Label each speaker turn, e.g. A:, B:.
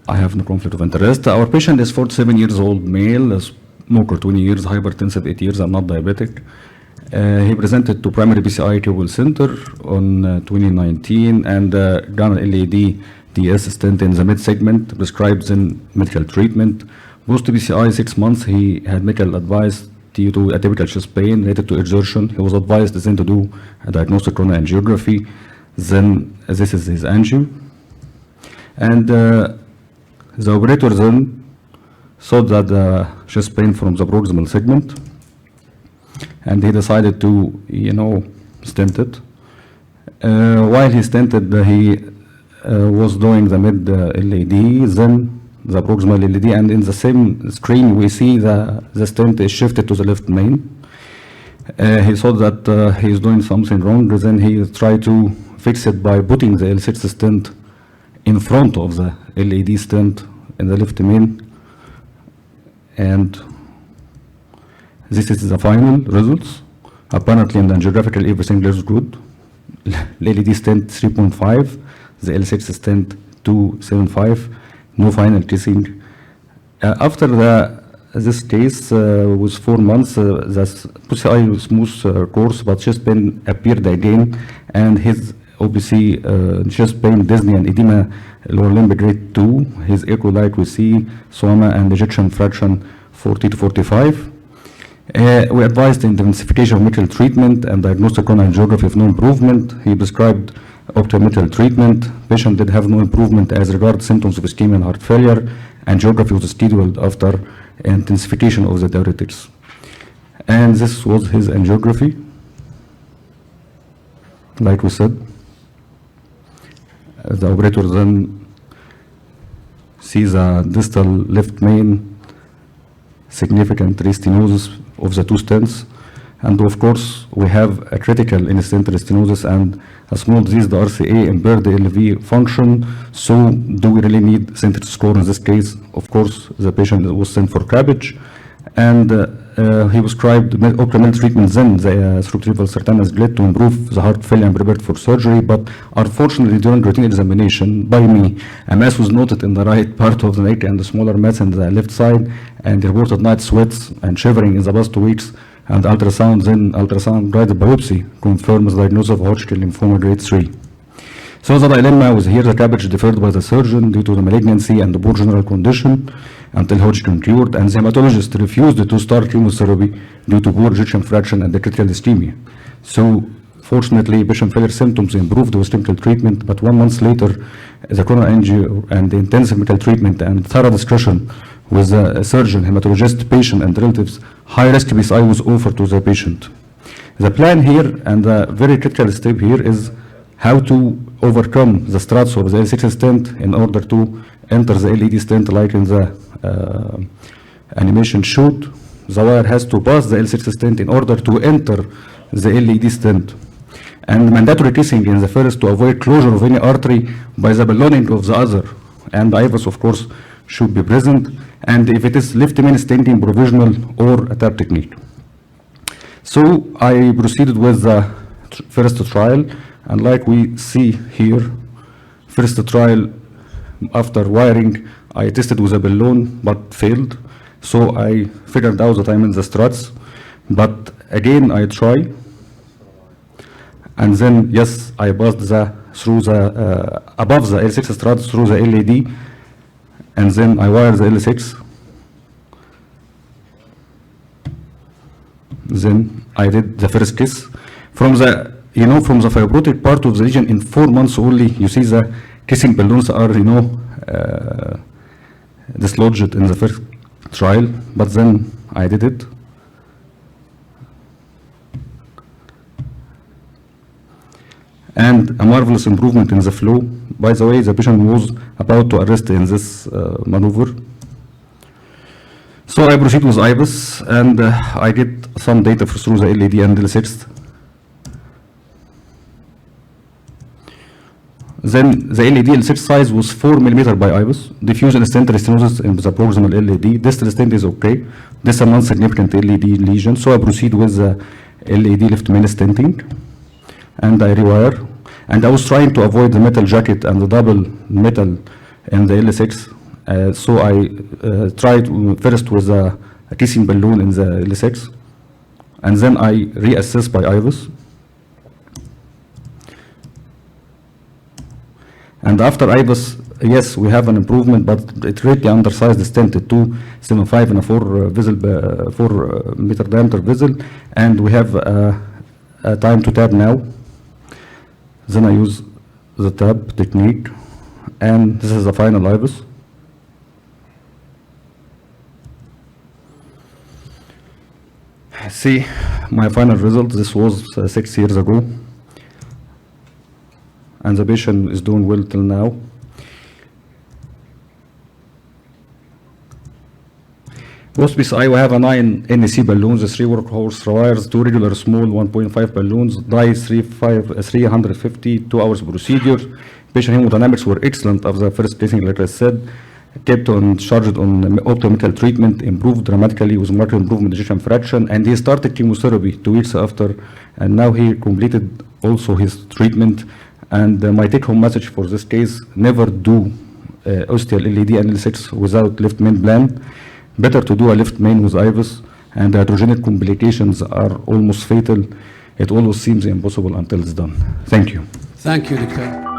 A: I have no conflict of interest. Our patient is 47 years old, male, a smoker, 20 years, hypertensive, 8 years, I'm not diabetic. He presented to primary PCI Tubal Center on 2019 and done an LAD DS stent in the mid segment, prescribed in medical treatment. Post PCI 6 months, he had medical advice due to atypical chest pain related to exertion. He was advised then to do a diagnostic coronary angiography. Then this is his angio. And the operator then thought that the chest pain from the proximal segment, and he decided to, stent it. While he stented, he was doing the mid LAD, then the proximal LAD, and in the same screen we see the stent is shifted to the left main. He thought that he is doing something wrong, then he tried to fix it by putting the L6 stent in front of the LAD stent in the left main, and this is the final results. Apparently in the angiographical everything looks good. LAD stent 3.5, the L6 stent 2.75, no final kissing. After this case was 4 months, the PCI was smooth course, but chest pain appeared again, and his OBC chest pain, dyspnea, and edema, lower limb grade 2. His echo like we see, soma and ejection fraction 40 to 45. We advised intensification of medical treatment and diagnostic coronary angiography if no improvement. He prescribed optometrial treatment. Patient did have no improvement as regards symptoms of ischemia and heart failure. Angiography was scheduled after intensification of the diuretics. And this was his angiography, like we said. The operator then sees a distal left main significant restenosis of the two stents, and of course we have a critical in-stent restenosis and a small disease, the RCA, impaired the LV function. So do we really need central score in this case? Of course, the patient was sent for CABG, and he prescribed optimal treatment, then the cerebral sertainase glet to improve the heart failure and prepared for surgery. But unfortunately, during routine examination by me, a mass was noted in the right part of the neck and a smaller mass in the left side, and he reported night sweats and shivering in the past 2 weeks. And ultrasound guided biopsy confirms the diagnosis of Hodgkin lymphoma grade 3. So the dilemma was here: the CABG deferred by the surgeon due to the malignancy and the poor general condition until Hodgkin cured, and the hematologist refused to start chemotherapy due to poor ejection fraction and the critical ischemia. So fortunately, patient failure symptoms improved with chemical treatment, but 1 month later, the coronary angio and the intensive medical treatment and thorough discussion with the surgeon, hematologist, patient, and relatives, high-risk PCI was offered to the patient. The plan here and the very critical step here is how to overcome the struts of the L6 stent in order to enter the LED stent, like in the animation showed. The wire has to pass the L6 stent in order to enter the LED stent. And mandatory kissing in the first to avoid closure of any artery by the ballooning of the other. And IVUS, of course, should be present. And if it is left main stenting, provisional or a tap technique. So I proceeded with the first trial, and like we see here, first trial after wiring, I tested with a balloon but failed. So I figured out that I'm in the struts, but again I try, and then yes, I passed through the above the L6 struts through the LED, and then I wire the L6. Then I did the first kiss from the from the fibrotic part of the lesion in 4 months only. You see the kissing balloons are dislodged in the first trial, but then I did it. And a marvelous improvement in the flow. By the way, the patient was about to arrest in this maneuver. So I proceed with IVUS, and I get some data through the LED and L6. Then the LED L6 size was 4 mm by IVUS. Diffuse and stent restenosis in the proximal LED. Distal stent is okay. This is a non-significant LED lesion, so I proceed with the LED left main stenting, and I rewire. And I was trying to avoid the metal jacket and the double metal in the L6 So I tried first with a kissing balloon in the L6, and then I reassess by IVUS. And after IVUS, yes, we have an improvement, but it greatly undersized the stent to 275 in a 4 meter diameter vessel, and we have a time to tab now. Then I use the tab technique, and this is the final IVUS. See my final result. This was 6 years ago, and the patient is doing well till now. Post PCI, we have a 9 NEC balloons, 3 workhorse wires, 2 regular small 1.5 balloons, dye 350, 2 hours procedure. Patient hemodynamics were excellent after the first placing, like I said. Kept on charged on optometric treatment, improved dramatically with marked improvement in ejection fraction, and he started chemotherapy 2 weeks after, and now he completed also his treatment. And my take-home message for this case: never do ostial LED and L6 without left main plan. Better to do a left main with IVUS, and the iatrogenic complications are almost fatal. It always seems impossible until it's done. Thank you.
B: Thank you, Dr.